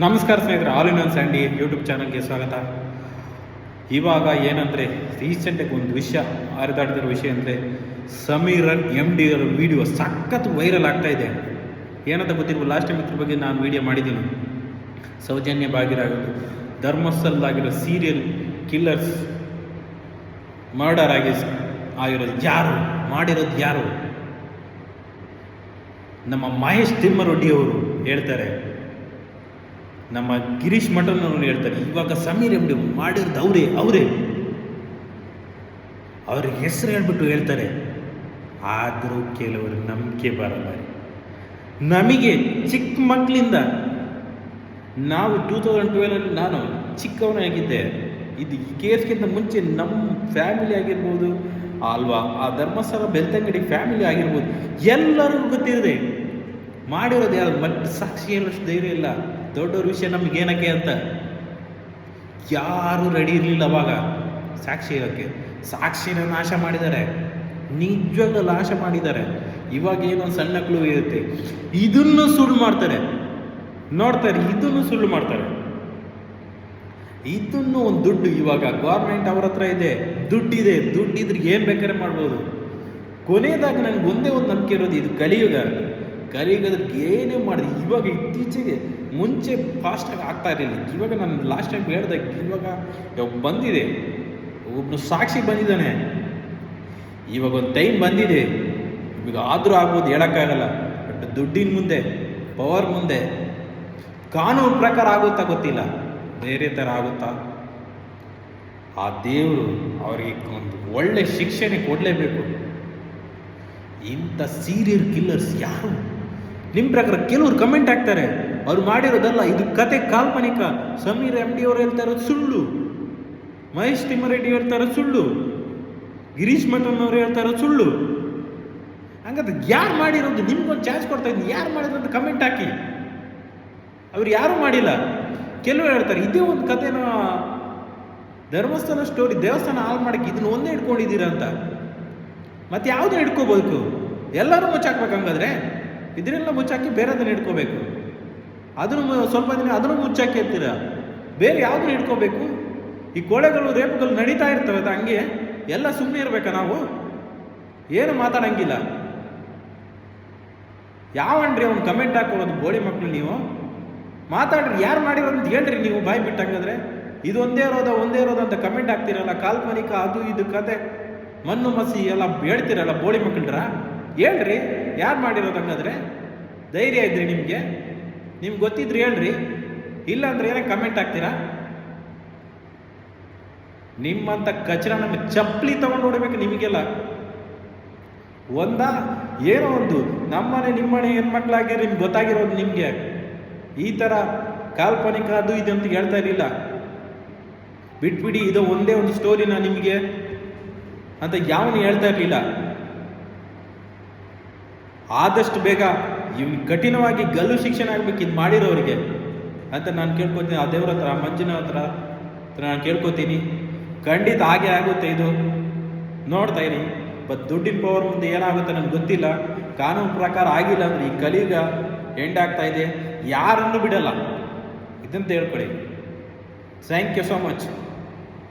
ನಮಸ್ಕಾರ ಸ್ನೇಹಿತರೆ, all in one Sandy YouTube ಚಾನಲ್ಗೆ ಸ್ವಾಗತ. ಇವಾಗ ಏನಂದರೆ ರೀಸೆಂಟಾಗಿ ಒಂದು ವಿಷಯ ಹರಿದಾಡ್ತಿರೋ ವಿಷಯ ಅಂದರೆ ಸಮೀರನ್ MD ಅವರ ವಿಡಿಯೋ ಸಖತ್ ವೈರಲ್ ಆಗ್ತಾ ಇದೆ. ಏನಂತ ಗೊತ್ತಿರ್ಬೋದು, ಲಾಸ್ಟ್ ಟೈಮ್ ಇದ್ರ ಬಗ್ಗೆ ನಾನು ವಿಡಿಯೋ ಮಾಡಿದ್ದೀನಿ. ಸೌಜನ್ಯ ಭಾಗ್ಯರಾಗೋದು, ಧರ್ಮಸ್ಥಳದಾಗಿರೋ ಸೀರಿಯಲ್ ಕಿಲ್ಲರ್ಸ್ ಮರ್ಡರ್ ಆಗಿರೋದು ಯಾರು, ಮಾಡಿರೋದು ಯಾರು? ನಮ್ಮ ಮಹೇಶ್ ತಿಮ್ಮರೊಡ್ಡಿ ಅವರು ಹೇಳ್ತಾರೆ, ನಮ್ಮ ಗಿರೀಶ್ ಮಠನ್ ಅವರು ಹೇಳ್ತಾರೆ, ಇವಾಗ ಸಮೀರ್ MD ಮಾಡಿರೋದು ಅವರೇ ಅವ್ರ ಹೆಸರು ಹೇಳ್ಬಿಟ್ಟು ಹೇಳ್ತಾರೆ. ಆದರೂ ಕೆಲವರು ನಂಬಿಕೆ ಬರಲ್ಲ. ನಮಗೆ ಚಿಕ್ಕ ಮಕ್ಕಳಿಂದ ನಾವು 2012 ನಾನು ಚಿಕ್ಕವನಾಗಿದ್ದೆ. ಇದು ಈ ಕೇಸ್ಗಿಂತ ಮುಂಚೆ ನಮ್ಮ ಫ್ಯಾಮಿಲಿ ಆಗಿರ್ಬೋದು ಅಲ್ವಾ, ಆ ಧರ್ಮಸ್ಥಳ ಬೆಳ್ತಂಗಡಿ ಫ್ಯಾಮಿಲಿ ಆಗಿರ್ಬೋದು, ಎಲ್ಲರಿಗೂ ಗೊತ್ತಿದೆ ಮಾಡಿರೋದು ಯಾರು. ಮತ್ತೆ ಸಾಕ್ಷಿ ಹೇಳೋಷ್ಟು ಧೈರ್ಯ ಇಲ್ಲ. ದೊಡ್ಡವ್ರ ವಿಷಯ ನಮಗೇನಕ್ಕೆ ಅಂತ ಯಾರೂ ರೆಡಿ ಇರಲಿಲ್ಲ ಅವಾಗ ಸಾಕ್ಷಿ ಹೇಳೋಕ್ಕೆ. ಸಾಕ್ಷಿನ ನಾಶ ಮಾಡಿದ್ದಾರೆ, ನಿಜವಾಗ್ಲೂ ನಾಶ ಮಾಡಿದ್ದಾರೆ. ಇವಾಗ ಏನೋ ಸಣ್ಣ ಕ್ಲೂ ಇರುತ್ತೆ, ಇದನ್ನು ಸುಳ್ಳು ಮಾಡ್ತಾರೆ. ನೋಡ್ತಾರೆ, ಇದನ್ನು ಸುಳ್ಳು ಮಾಡ್ತಾರೆ. ಇದನ್ನು ಒಂದು ದುಡ್ಡು, ಇವಾಗ ಗೌರ್ಮೆಂಟ್ ಅವ್ರ ಹತ್ರ ಇದೆ, ದುಡ್ಡಿದೆ. ದುಡ್ಡಿದ್ರೆ ಏನು ಬೇಕಾದ್ರೆ ಮಾಡ್ಬೋದು. ಕೊನೆಯದಾಗಿ ನನಗೆ ಒಂದೇ ಒಂದು ನಂಬಿಕೆ ಇರೋದು, ಇದು ಕಲಿಯುಗದಕ್ಕೆ ಏನೇ ಮಾಡಿದೆ. ಇವಾಗ ಇತ್ತೀಚೆಗೆ ಮುಂಚೆ ಫಾಸ್ಟಾಗಿ ಆಗ್ತಾ ಇರಲಿಲ್ಲ. ಇವಾಗ ನಾನು ಲಾಸ್ಟ್ ಟೈಮ್ ಹೇಳ್ದೆ, ಇವಾಗ ಬಂದಿದೆ, ಒಬ್ಬನು ಸಾಕ್ಷಿ ಬಂದಿದ್ದಾನೆ. ಇವಾಗ ಒಂದು ಟೈಮ್ ಬಂದಿದೆ, ಇವಾಗ ಆದರೂ ಆಗ್ಬೋದು, ಹೇಳೋಕ್ಕಾಗಲ್ಲ. ಬಟ್ ದುಡ್ಡಿನ ಮುಂದೆ, ಪವರ್ ಮುಂದೆ, ಕಾನೂನು ಪ್ರಕಾರ ಆಗುತ್ತಾ ಗೊತ್ತಿಲ್ಲ, ಬೇರೆ ಥರ ಆಗುತ್ತಾ. ಆ ದೇವರು ಅವರಿಗೆ ಒಂದು ಒಳ್ಳೆ ಶಿಕ್ಷಣೆ ಕೊಡಲೇಬೇಕು. ಇಂಥ ಸೀರಿಯಲ್ ಕಿಲ್ಲರ್ಸ್ ಯಾರು? ನಿಮ್ಮ ಪ್ರಕಾರ ಕೆಲವರು ಕಮೆಂಟ್ ಹಾಕ್ತಾರೆ, ಅವ್ರು ಮಾಡಿರೋದಲ್ಲ, ಇದು ಕತೆ ಕಾಲ್ಪನಿಕ. ಸಮೀರ್ MD ಅವರು ಹೇಳ್ತಾ ಇರೋದು ಸುಳ್ಳು, ಮಹೇಶ್ ತಿಮ್ಮರೆಡ್ಡಿ ಹೇಳ್ತಾ ಇರೋದು ಸುಳ್ಳು, ಗಿರೀಶ್ ಮಠನ್ ಅವರು ಹೇಳ್ತಾ ಇರೋದು ಸುಳ್ಳು. ಹಂಗಾದ್ರೆ ಯಾರು ಮಾಡಿರೋದು? ನಿಮ್ಗೊಂದು ಚಾನ್ಸ್ ಕೊಡ್ತಾ ಇದ್ದೀನಿ, ಯಾರು ಮಾಡಿರೋದು ಕಮೆಂಟ್ ಹಾಕಿ. ಅವ್ರು ಯಾರೂ ಮಾಡಿಲ್ಲ. ಕೆಲವರು ಹೇಳ್ತಾರೆ ಇದೇ ಒಂದು ಕತೆನ ಧರ್ಮಸ್ಥಳ ಸ್ಟೋರಿ, ದೇವಸ್ಥಾನ ಹಾಳು ಮಾಡಕ್ಕೆ ಇದನ್ನ ಒಂದೇ ಇಟ್ಕೊಂಡಿದ್ದೀರಾ ಅಂತ. ಮತ್ತೆ ಯಾವುದನ್ನ ಇಟ್ಕೋಬೇಕು? ಎಲ್ಲರೂ ಮುಚ್ಚಾಕ್ಬೇಕು. ಹಂಗಾದ್ರೆ ಇದನ್ನೆಲ್ಲ ಮುಚ್ಚಾಕಿ ಬೇರೆದನ್ನ ಇಟ್ಕೋಬೇಕು. ಅದನ್ನು ಸ್ವಲ್ಪ ದಿನ ಅದನ್ನು ಮುಚ್ಚಾಕಿ ಇರ್ತೀರ, ಬೇರೆ ಯಾವುದನ್ನ ಇಟ್ಕೋಬೇಕು? ಈ ಕೊಳೆಗಳು ರೇಪುಗಳು ನಡೀತಾ ಇರ್ತವೆ, ಅದು ಹಂಗೆ ಎಲ್ಲ ಸುಮ್ಮನೆ ಇರಬೇಕಾ? ನಾವು ಏನು ಮಾತಾಡಂಗಿಲ್ಲ. ಯಾವನ್ರಿ ಅವ್ನು ಕಮೆಂಟ್ ಹಾಕೋದು? ಬೋಳಿ ಮಕ್ಕಳು ನೀವು ಮಾತಾಡ್ರಿ, ಯಾರು ಮಾಡಿರೋದು ಅಂತ ಹೇಳ್ರಿ. ನೀವು ಬಾಯಿ ಬಿಟ್ಟು ಹಂಗಾದ್ರೆ ಇದು ಒಂದೇ ಇರೋದ ಅಂತ ಕಮೆಂಟ್ ಹಾಕ್ತಿರಲ್ಲ, ಕಾಲ್ಪನಿಕ ಅದು ಇದು ಕತೆ ಮಣ್ಣು ಮಸಿ ಎಲ್ಲ ಹೇಳ್ತಿರಲ್ಲ, ಬೋಳಿ ಮಕ್ಕಳ್ರ. ಹೇಳ್ರಿ ಯಾರು ಮಾಡಿರೋದು. ಹಂಗಾದ್ರೆ ಧೈರ್ಯ ಇದ್ರಿ ನಿಮಗೆ, ನಿಮ್ಗೆ ಗೊತ್ತಿದ್ರಿ ಹೇಳ್ರಿ. ಇಲ್ಲ ಅಂದ್ರೆ ಏನಕ್ಕೆ ಕಮೆಂಟ್ ಹಾಕ್ತೀರಾ? ನಿಮ್ಮಂಥ ಕಚರ ನಮ್ಮ ಚಪ್ಪಲಿ ತಗೊಂಡು ನೋಡ್ಬೇಕು ನಿಮಗೆಲ್ಲ. ಏನೋ ಒಂದು ನಮ್ಮನೆ ನಿಮ್ಮನೆ ಹೆಣ್ಮಕ್ಳಾಗಿರೋ ನಿಮ್ಗೆ ಗೊತ್ತಾಗಿರೋದು. ನಿಮಗೆ ಈ ಥರ ಕಾಲ್ಪನಿಕ ಅದು ಇದು ಅಂತ ಹೇಳ್ತಾ ಇರಲಿಲ್ಲ. ಬಿಟ್ಬಿಡಿ, ಇದು ಒಂದೇ ಒಂದು ಸ್ಟೋರಿನ ನಿಮಗೆ ಅಂತ ಯಾವನು ಹೇಳ್ತಾ ಇರಲಿಲ್ಲ. ಆದಷ್ಟು ಬೇಗ ಇವ್ನು ಕಠಿಣವಾಗಿ ಗಲ್ಲು ಶಿಕ್ಷಣ ಆಗ್ಬೇಕು ಇದು ಮಾಡಿರೋರಿಗೆ ಅಂತ ನಾನು ಕೇಳ್ಕೊತೀನಿ. ಆ ದೇವ್ರ ಹತ್ರ, ಮಂಜುನ ಹತ್ರ ನಾನು ಕೇಳ್ಕೊತೀನಿ. ಖಂಡಿತ ಹಾಗೆ ಆಗುತ್ತೆ. ಇದು ನೋಡ್ತಾ ಇರಿ. ಬಟ್ ದುಡ್ಡಿನ ಪವರ್ ಮುಂದೆ ಏನಾಗುತ್ತೆ ನನಗೆ ಗೊತ್ತಿಲ್ಲ. ಕಾನೂನು ಪ್ರಕಾರ ಆಗಿಲ್ಲ ಅಂದರೆ ಈ ಕಲಿಯುಗ ಎಂಡ್ ಆಗ್ತಾ ಇದೆ. ಯಾರನ್ನು ಬಿಡಲ್ಲ, ಇದಂತ ಹೇಳ್ಕೊಳ್ಳಿ. Thank you so much.